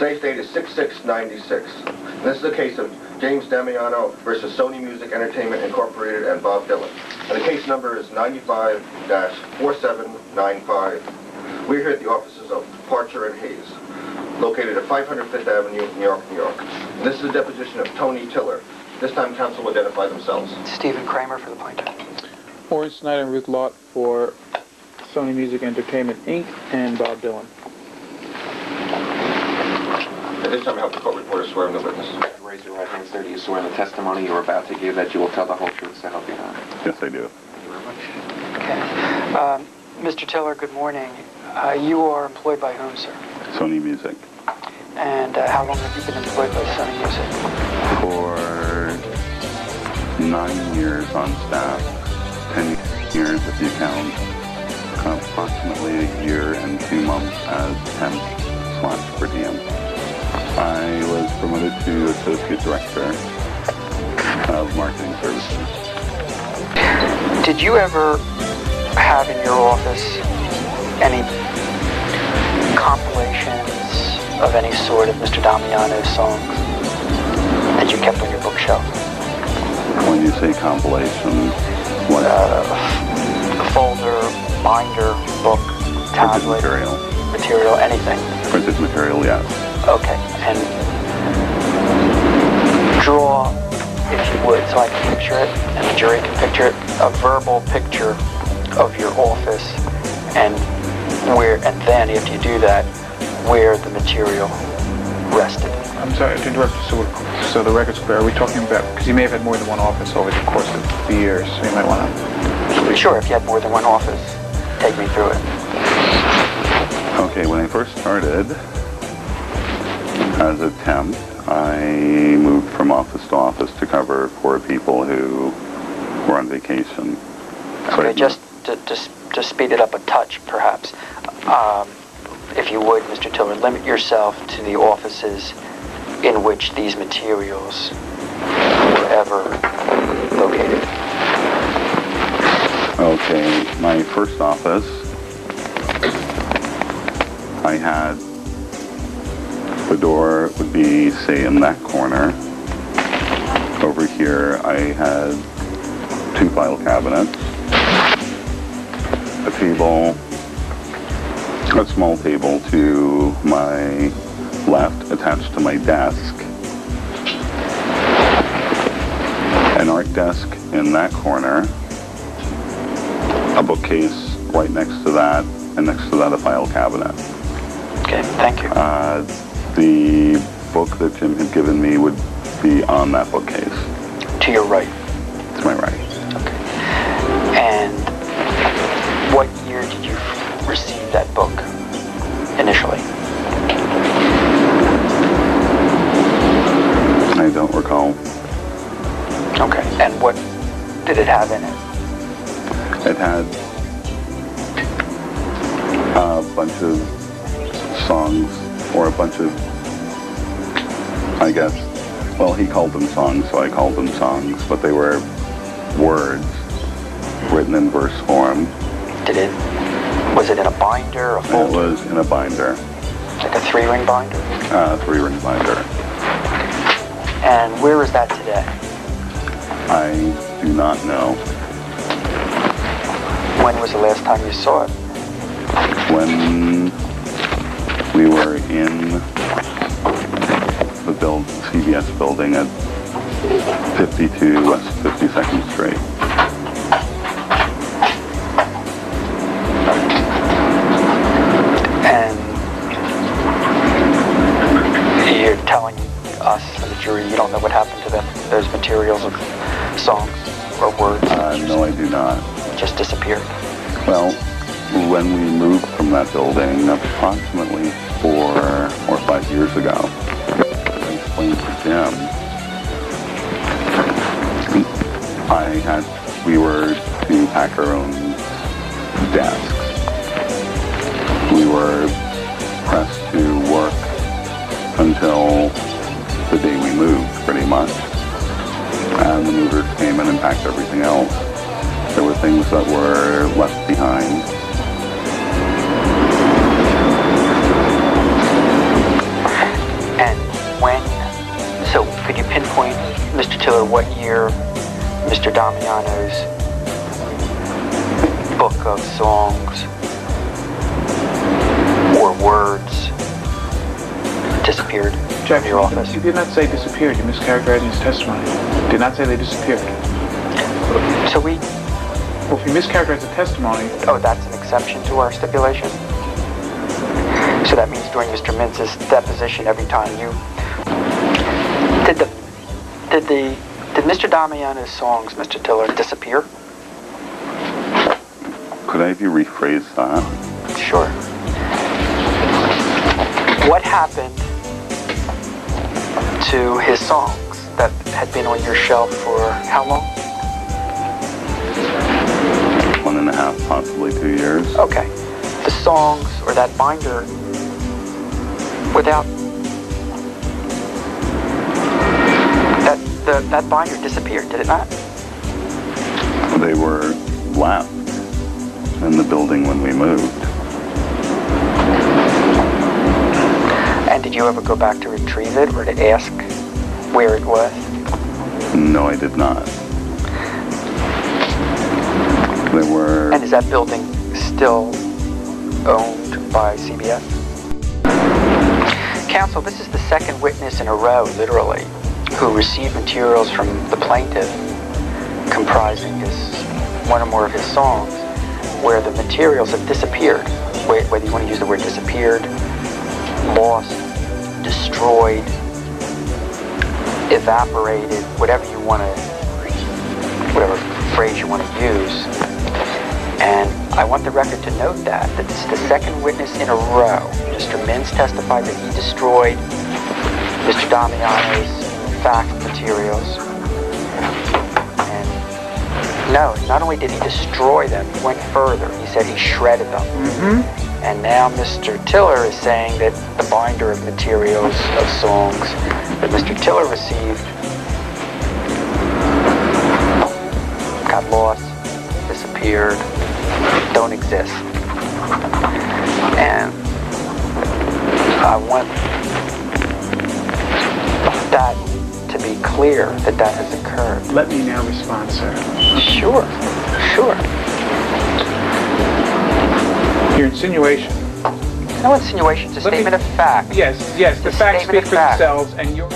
Today's date is 6/6/96. This is a case of James Damiano versus Sony Music Entertainment Incorporated and Bob Dylan. And the case number is 95-4795. We're here at the offices of Parcher and Hayes, located at 500 Fifth Avenue, New York, New York. And this is a deposition of Tony Tiller. This time, counsel will identify themselves. Stephen Kramer for the plaintiff. Warren Snyder and Ruth Lott for Sony Music Entertainment, Inc. and Bob Dylan. At this time, I have the court reporter swearing the witness. Raise your right hand, sir. Do you swear in the testimony you're about to give that you will tell the whole truth, so help you God? Yes, I do. Thank you very much. Okay. Mr. Tiller, good morning. You are employed by whom, sir? Sony Music. And how long have you been employed by Sony Music? For 9 years on staff, 10 years if you count approximately a year and 2 months as temp/per diem. I was promoted to Associate Director of Marketing Services. Did you ever have in your office any compilations of any sort of Mr. Damiano's songs that you kept on your bookshelf? When you say compilation, what? A folder, binder, book, tablet, material, anything. Printed material, yes. Okay, and draw, if you would, so I can picture it, and the jury can picture it, a verbal picture of your office, and then, if you do that, where the material rested. I'm sorry to interrupt you, so the record's clear. Are we talking about, because you may have had more than one office over the course of the years, so you might want to... Sure, if you had more than one office, take me through it. Okay, when I first started as a temp, I moved from office to office to cover for people who were on vacation. Okay, just to speed it up a touch, perhaps. If you would, Mr. Tiller, limit yourself to the offices in which these materials were ever located. Okay, my first office, I had, the door would be, say, in that corner. Over here, I had 2 file cabinets, a table, a small table to my left attached to my desk, an art desk in that corner, a bookcase right next to that, and next to that a file cabinet. Okay, thank you. The book that Jim had given me would be on that bookcase. To your right? To my right. Okay. And what year did you receive that book initially? I don't recall. Okay, and what did it have in it? It had a bunch of songs, or a bunch of, I guess, well, he called them songs, so I called them songs, but they were words written in verse form. Was it in a binder, a folder? It was in a binder. Like a 3-ring binder? 3-ring binder. And where is that today? I do not know. When was the last time you saw it? When we were in the CBS building at 52 West 52nd Street. And you're telling us and the jury you don't know what happened to those materials of songs or words? No, I do not. Just disappeared? Well, when we moved from that building approximately 4 or 5 years ago, I explained to Jim, we were to pack our own desks. We were pressed to work until the day we moved, pretty much. And the movers came in and packed everything else. There were things that were left behind. Tiller what year Mr. Damiano's book of songs or words disappeared from your office? You did not say disappeared. You mischaracterized his testimony. You did not say they disappeared. So we... Well, if you mischaracterize the testimony... Oh, that's an exception to our stipulation? So that means during Mr. Mintz's deposition, every time you... Did Mr. Damiano's songs, Mr. Tiller, disappear? Could I have you rephrase that? Sure. What happened to his songs that had been on your shelf for how long? 1.5, possibly 2 years. Okay. The songs or that binder without... That binder disappeared, did it not? They were left in the building when we moved. And did you ever go back to retrieve it or to ask where it was? No, I did not. They were... And is that building still owned by CBS? Counsel, this is the second witness in a row, literally, who received materials from the plaintiff comprising one or more of his songs where the materials have disappeared, whether you want to use the word disappeared, lost, destroyed, evaporated, whatever phrase you want to use. And I want the record to note that this is the second witness in a row. Mr. Mintz testified that he destroyed Mr. Damiano's fact materials. And no, not only did he destroy them, he went further. He said he shredded them. Mm-hmm. And now Mr. Tiller is saying that the binder of materials of songs that Mr. Tiller received got lost, disappeared, don't exist. And I want that to be clear that has occurred. Let me now respond, sir. Sure. Your insinuation. No insinuation, it's a statement of fact. Yes, the facts speak for themselves, and your...